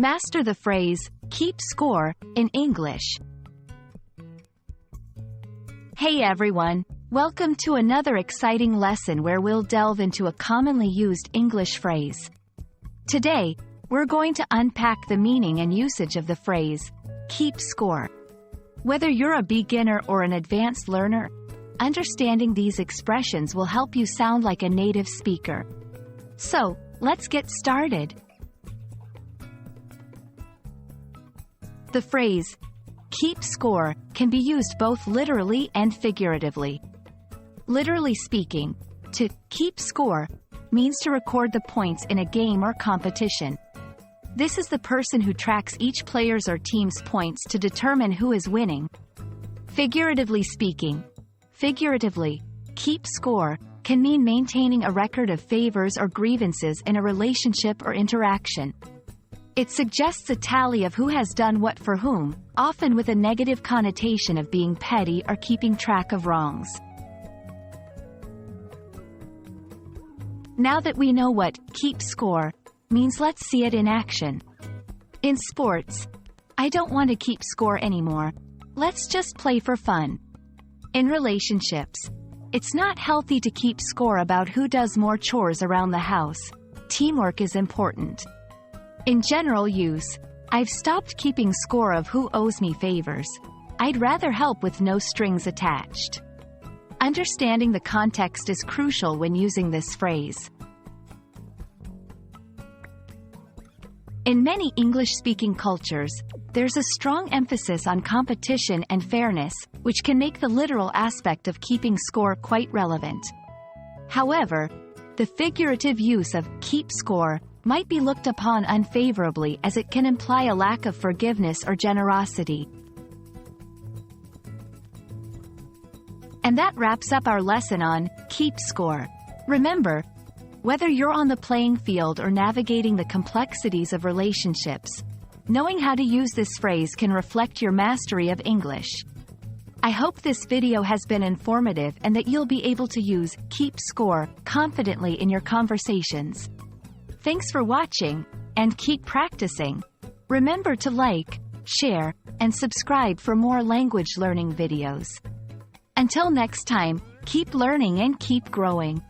Master the phrase, keep score, in English. Hey everyone, welcome to another exciting lesson where we'll delve into a commonly used English phrase. Today, we're going to unpack the meaning and usage of the phrase, keep score. Whether you're a beginner or an advanced learner, understanding these expressions will help you sound like a native speaker. So, let's get started. The phrase, keep score, can be used both literally and figuratively. Literally speaking, to keep score means to record the points in a game or competition. This is the person who tracks each player's or team's points to determine who is winning. Figuratively speaking, keep score can mean maintaining a record of favors or grievances in a relationship or interaction. It suggests a tally of who has done what for whom, often with a negative connotation of being petty or keeping track of wrongs. Now that we know what keep score means, let's see it in action. In sports, I don't want to keep score anymore. Let's just play for fun. In relationships, it's not healthy to keep score about who does more chores around the house. Teamwork is important. In general use, I've stopped keeping score of who owes me favors. I'd rather help with no strings attached. Understanding the context is crucial when using this phrase. In many English-speaking cultures, there's a strong emphasis on competition and fairness, which can make the literal aspect of keeping score quite relevant. However, the figurative use of keep score might be looked upon unfavorably, as it can imply a lack of forgiveness or generosity. And that wraps up our lesson on keep score. Remember, whether you're on the playing field or navigating the complexities of relationships, knowing how to use this phrase can reflect your mastery of English. I hope this video has been informative and that you'll be able to use keep score confidently in your conversations. Thanks for watching, and keep practicing. Remember to like, share, and subscribe for more language learning videos. Until next time, keep learning and keep growing.